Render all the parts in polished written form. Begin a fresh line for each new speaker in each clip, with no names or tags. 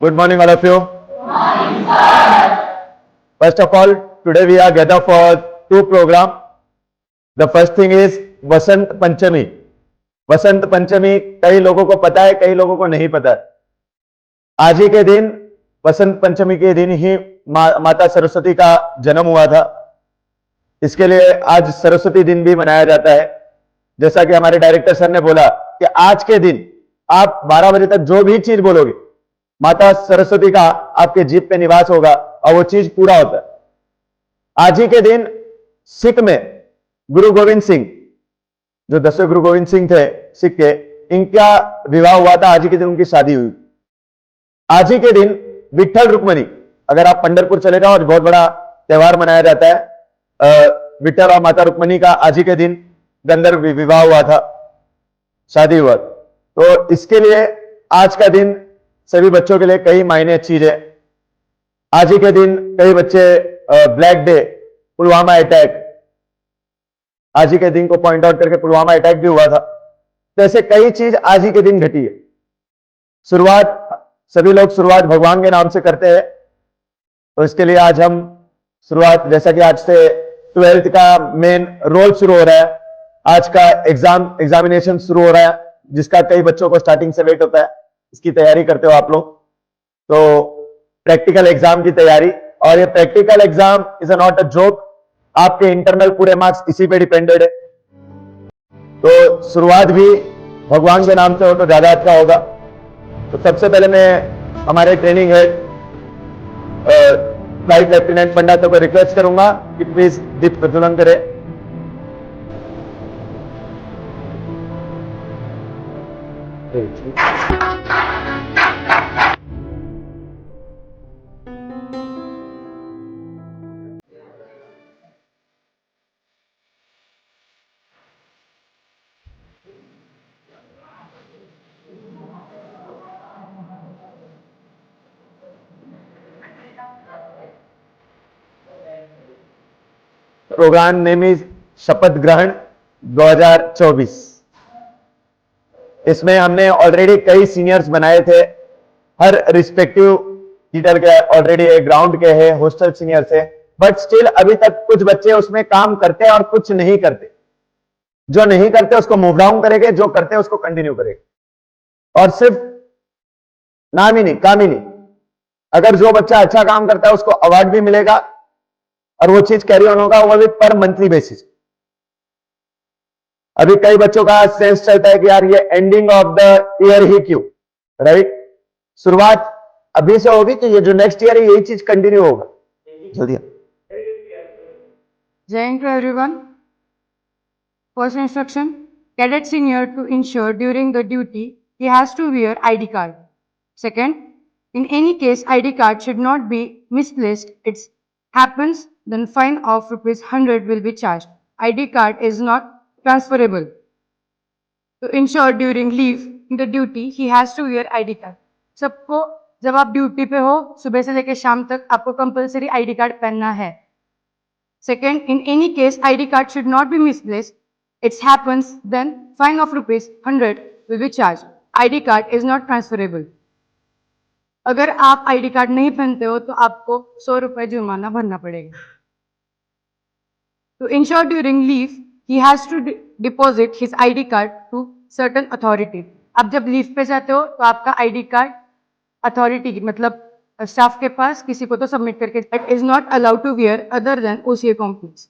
Good morning, all of you. First of all, today we are gathered for two programs. The first thing is Vasant Panchami. Vasant Panchami कई लोगों को पता है, कई लोगों को नहीं पता है. आज ही के दिन, वसंत पंचमी के दिन ही माता सरस्वती का जन्म हुआ था. इसके लिए आज सरस्वती दिन भी मनाया जाता है. जैसा कि हमारे डायरेक्टर सर ने बोला कि आज के दिन आप 12 बजे तक जो भी चीज बोलोगे, माता सरस्वती का आपके जीभ पे निवास होगा और वो चीज पूरा होता है. आज ही के दिन सिख में गुरु गोविंद सिंह, जो 10वें गुरु गोविंद सिंह थे सिख के, इनका विवाह हुआ था. आज ही के दिन उनकी शादी हुई. आज ही के दिन विठल रुक्मणी, अगर आप पंढरपुर चले जाओ और बहुत बड़ा त्योहार मनाया जाता है, विठल और माता रुक्मणी का आज ही के दिन गंधर्व विवाह हुआ था, शादी हुआ. तो इसके लिए आज का दिन सभी बच्चों के लिए कई मायने चीज है. आज ही के दिन कई बच्चे ब्लैक डे, पुलवामा अटैक, आज ही के दिन को पॉइंट आउट करके पुलवामा अटैक भी हुआ था. तो ऐसे कई चीज आज ही के दिन घटी है. शुरुआत सभी लोग शुरुआत भगवान के नाम से करते हैं. तो इसके लिए आज हम शुरुआत, जैसा कि आज से 12th का मेन रोल शुरू हो रहा है, आज का एग्जामिनेशन शुरू हो रहा है, जिसका कई बच्चों को स्टार्टिंग से वेट होता है. इसकी तैयारी करते हो आप लोग. तो प्रैक्टिकल एग्जाम की तैयारी, और ये practical exam is not a joke. आपके इंटरनल पूरे मार्क्स इसी पे डिपेंडेड है. तो शुरुआत भी भगवान के नाम से हो तो ज्यादा अच्छा होगा. तो सबसे पहले मैं हमारे ट्रेनिंग हेड फ्लाइट लेफ्टिनेंट पंडा को रिक्वेस्ट करूंगा कि प्लीज दीप प्रज्वलन करें. प्रोग्राम नेम इज शपथ ग्रहण 2024. इसमें हमने ऑलरेडी कई सीनियर्स बनाए थे. हर रिस्पेक्टिव टीचर के ऑलरेडी ग्राउंड के हैं, हॉस्टल सीनियर्स है, बट स्टिल अभी तक कुछ बच्चे उसमें काम करते हैं और कुछ नहीं करते. जो नहीं करते उसको मूव डाउन करेंगे, जो करते हैं उसको कंटिन्यू करेंगे. और सिर्फ नाम ही नहीं, काम ही नहीं. अगर जो बच्चा अच्छा काम करता है उसको अवार्ड भी मिलेगा, और वो चीज कैरी ऑन होगा, वो भी पर मंथली बेसिस. अभी कई बच्चों का सेंस चलता है कि यार ये एंडिंग ऑफ द ईयर ही क्यों, राइट. शुरुआत अभी से होगी कि ये जो नेक्स्ट ईयर है यही चीज कंटिन्यू होगा. जल्दी.
Jai Hind to everyone. First instruction, cadet senior to ensure during the duty he has to wear ID card. Second, in any case ID card should not be misplaced. It happens, then fine of ₹100 will be charged. ID card is not transferable. To ensure during leave in the duty he has to wear ID card. सबको जब आप duty पे हो सुबह से लेकर शाम तक आपको कंपलसरी आईडी कार्ड पहनना है. Second, in any case, ID card should not be misplaced. It happens, then fine of ₹100 will be charged. ID card is not transferable. अगर आप आईडी कार्ड नहीं पहनते हो तो आपको ₹100 जुर्माना भरना पड़ेगा. To ensure during leave, he has to deposit his ID card to certain authority. अब जब लीव पे जाते हो तो आपका आईडी कार्ड अथॉरिटी मतलब स्टाफ के पास किसी को तो सबमिट करके. It is not allowed to wear other than OCA complex.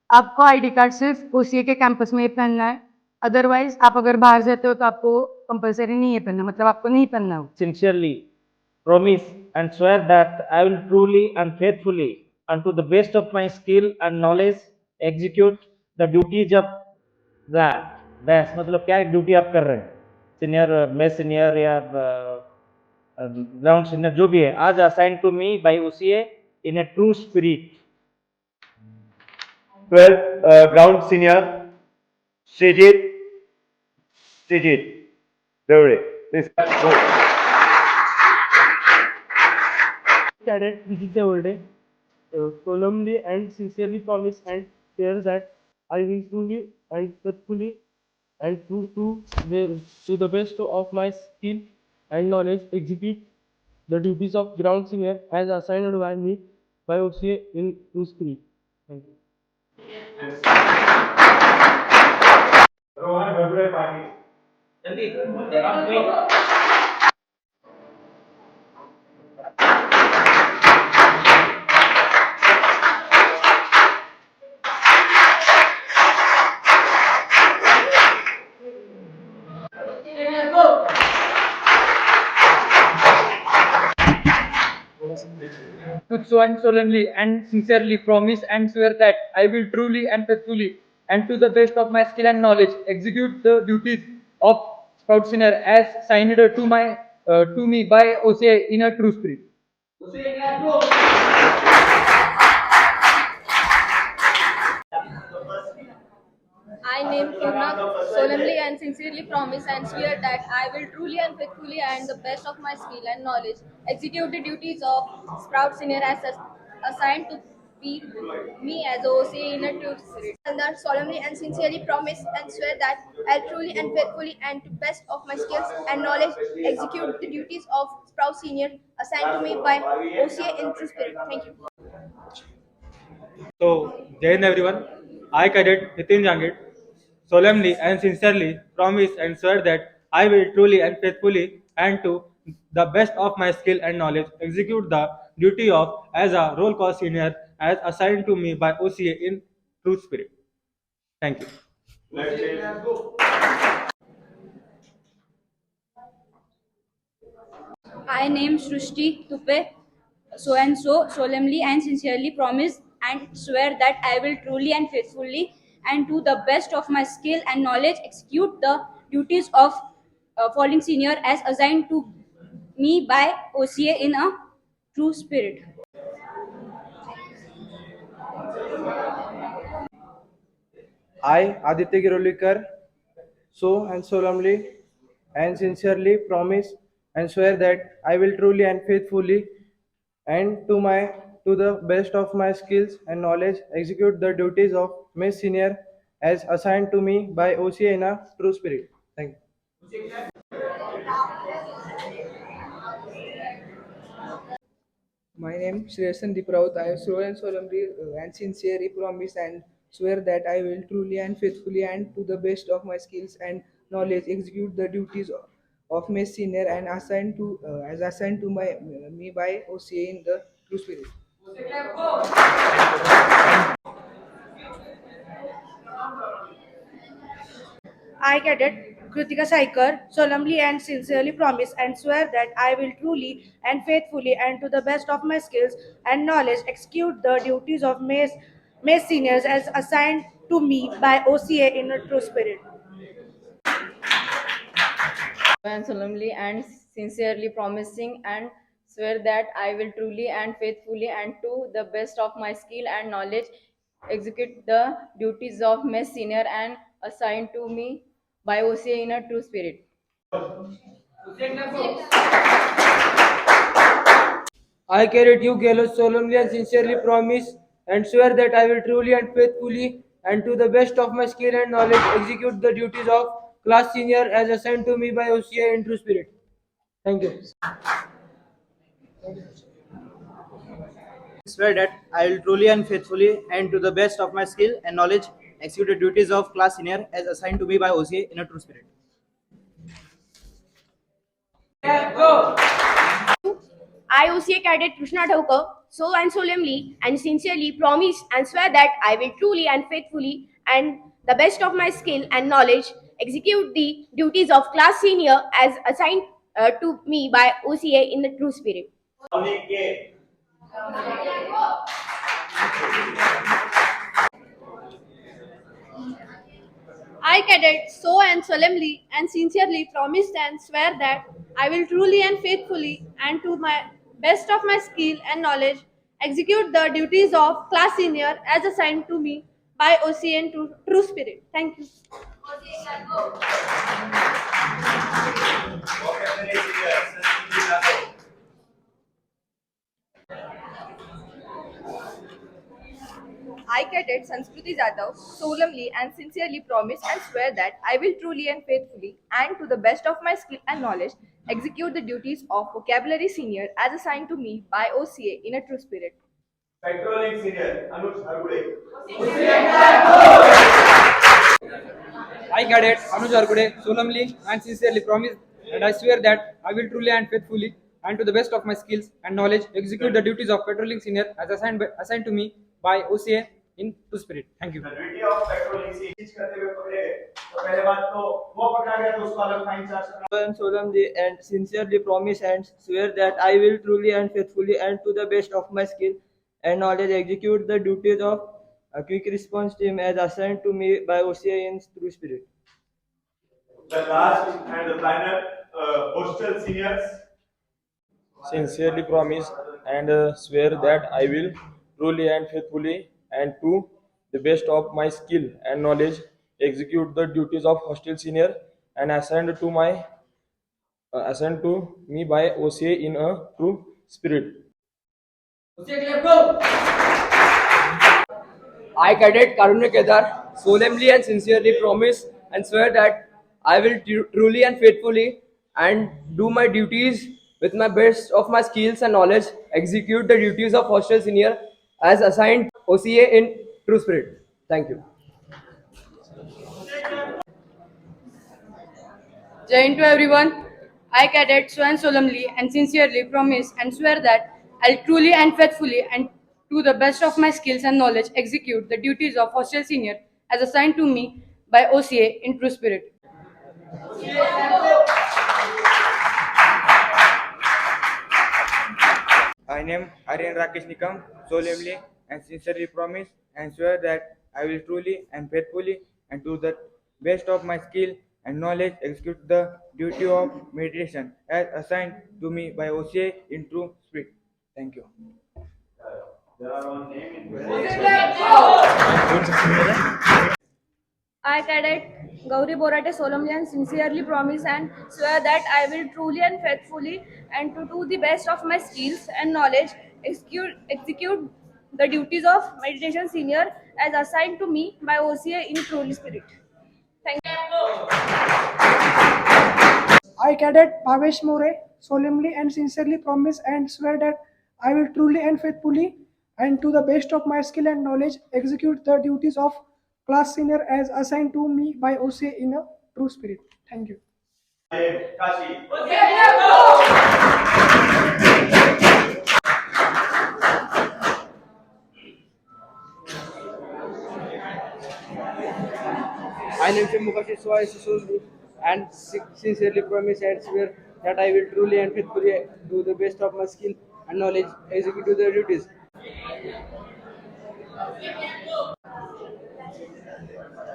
आपको आईडी कार्ड सिर्फ ओसीए के कैंपस में ही पहनना है. अदरवाइज आप अगर बाहर जाते हो तो आपको कंपलसरी नहीं है पहनना, मतलब आपको नहीं पहनना हो.
Sincerely promise and swear that I will truly and faithfully and to the best of my skill and knowledge execute the duties of that. बस मतलब क्या ड्यूटी आप कर रहे हैं, सीनियर मेस सीनियर या ग्राउंड सीनियर जो भी है, आज assign to me by OCA in a true spirit.
12th ground senior Shrijeet Devade, please.
Cadet Vijay Devade solemnly and sincerely promise and swear that I will truly and faithfully and to the best of my skill and knowledge execute the duties of ground senior as assigned by me by OCA in true spirit. Thank you.
To sworn solemnly and sincerely promise and swear that I will truly and faithfully and to the best of my skill and knowledge execute the duties of Scout Senior as signed to me by OCA in a true spirit.
I, name Purna, solemnly and sincerely promise and swear that I will truly and faithfully and the best of my skill and knowledge execute the duties of Sprout Senior as assigned to be me as OCA in a true spirit. And that solemnly and sincerely promise and swear that I'll truly and faithfully and to best of my skills and knowledge execute the duties of Sprout Senior assigned to me by OCA in true spirit. Thank you.
So, Jai Hind everyone. I, Cadet Nitin Jangid, solemnly and sincerely promise and swear that I will truly and faithfully and to the best of my skill and knowledge execute the duty of as a roll call senior as assigned to me by OCA in true spirit. Thank you.
I name Srushti Tupe, so and so solemnly and sincerely promise and swear that I will truly and faithfully and to the best of my skill and knowledge execute the duties of falling senior as assigned to me by OCA in a true spirit.
I, Aditya Girolikar, so and solemnly and sincerely promise and swear that I will truly and faithfully and to the best of my skills and knowledge execute the duties of Miss Senior as assigned to me by OCA in a true spirit. Thank you.
My name is Shreyasan Dipraut. I swear and solemnly and sincerely promise and swear that I will truly and faithfully and to the best of my skills and knowledge execute the duties of my senior and assigned to as assigned to me by OCA in the true spirit.
I, Cadet Kritika Saikar, solemnly and sincerely promise and swear that I will truly and faithfully and to the best of my skills and knowledge execute the duties of Mace Seniors as assigned to me by OCA in a true spirit.
And solemnly and sincerely promising and swear that I will truly and faithfully and to the best of my skill and knowledge execute the duties of mess senior and assigned to me by OCA in a true spirit.
I, Cadet U. Gelos, solemnly and sincerely promise and swear that I will truly and faithfully and to the best of my skill and knowledge execute the duties of class senior as assigned to me by OCA in true spirit. Thank you.
Swear that I will truly and faithfully and to the best of my skill and knowledge execute the duties of class senior as assigned to me by OCA in a true spirit.
I, OCA Cadet Krishna Thaukar, so and solemnly and sincerely promise and swear that I will truly and faithfully and the best of my skill and knowledge execute the duties of class senior as assigned to me by OCA in the true spirit.
I, Cadet, so and solemnly and sincerely promised and swear that I will truly and faithfully and to my best of my skill and knowledge execute the duties of class senior as assigned to me by OCN to true spirit. Thank you.
I, Cadet Sanskriti Jadhav, solemnly and sincerely promise and swear that I will truly and faithfully, and to the best of my skill and knowledge, execute the duties of vocabulary senior as assigned to me by OCA in a true spirit.
Patrolling senior Anuj Argude.
I, Cadet Anuj Arkude, solemnly and sincerely promise and I swear that I will truly and faithfully and to the best of my skills and knowledge execute the duties of patrolling senior as assigned to me by OCA in true spirit. Thank you.
The duty of patrolling senior करते हुए पकड़े गए तो पहले बात तो वो पकड़ा गया तो उसको अलग फाइन चार्ज करना
And solemnly and sincerely promise and swear that I will truly and faithfully and to the best of my skill and knowledge execute the duties of a quick response team as assigned to me by OCA in true spirit.
The last and the final hostel seniors.
Sincerely promise and swear that I will truly and faithfully and to the best of my skill and knowledge execute the duties of hostel senior and assigned to me by OCA in a true spirit.
I, Cadet Karunya Kedar, solemnly and sincerely promise and swear that I will truly and faithfully and do my duties with my best of my skills and knowledge, execute the duties of hostel senior as assigned OCA in true spirit. Thank you.
Jai Hind to everyone. I, Cadet, swear solemnly and sincerely promise and swear that I'll truly and faithfully and to the best of my skills and knowledge execute the duties of hostel senior as assigned to me by OCA in true spirit.
I name Aryan Rakesh Nikam, solemnly and sincerely promise and swear that I will truly and faithfully and to the best of my skill and knowledge execute the duty of meditation as assigned to me by OCA in true spirit. Thank you.
I, Cadet Gauri Borate, solemnly and sincerely promise and swear that I will truly and faithfully and to do the best of my skills and knowledge execute the duties of meditation senior as assigned to me by OCA in true spirit. Thank you.
I, Cadet Bhavesh More, solemnly and sincerely promise and swear that I will truly and faithfully and to the best of my skill and knowledge execute the duties of class senior as assigned to me by OCA in a true spirit. Thank you.
Kashi.
I name Mukashi Swai and sincerely promise and swear that I will truly and faithfully do the best of my skill and knowledge execute the duties.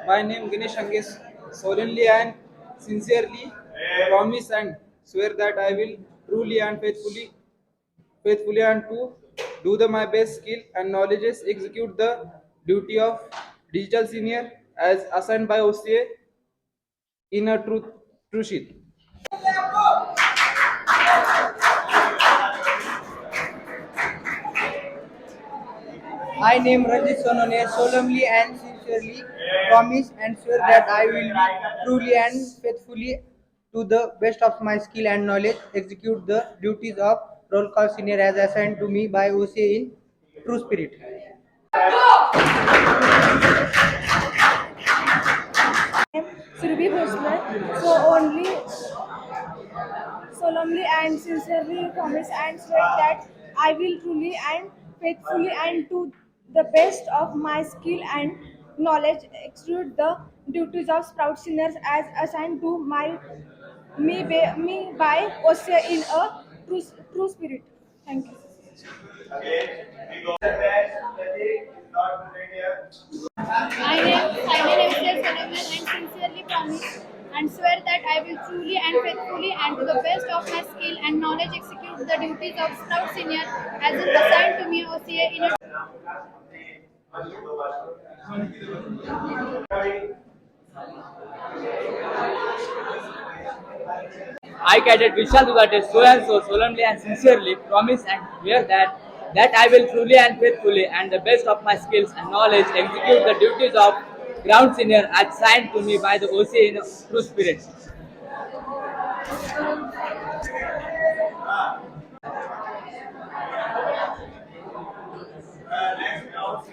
My name Ganesh Angesh, solemnly and sincerely promise and swear that I will truly and faithfully and to do my best skill and knowledges execute the duty of digital senior as assigned by OCA in a true sheet.
I name Ranjit Sonone, solemnly and sincerely promise and swear that I will truly and faithfully, to the best of my skill and knowledge, execute the duties of roll call senior as assigned to me by OCA in true spirit.
Surbhi Bhosle, solemnly and sincerely promise and swear that I will truly and faithfully and to the best of my skill and knowledge execute the duties of sprout seniors as assigned to me by OCA in a true spirit. Thank you.
I name MCS Solomon and sincerely promise and swear that I will truly and faithfully and to the best of my skill and knowledge execute the duties of Scout Senior as is assigned to me OCA in a
I, Cadet Vishal Dugate, so and so solemnly and sincerely promise and swear that that I will truly and faithfully and the best of my skills and knowledge execute the duties of ground senior assigned to me by the OCA in true spirit.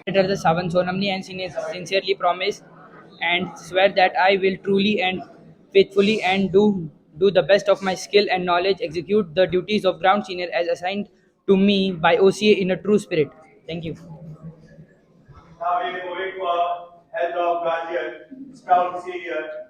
Later, the Savan solemnly and sincerely promise and swear that I will truly and faithfully and do the best of my skill and knowledge execute the duties of ground senior as assigned to me by OCA in a true spirit. Thank you.
Now we are moving for health of guardian, scout senior,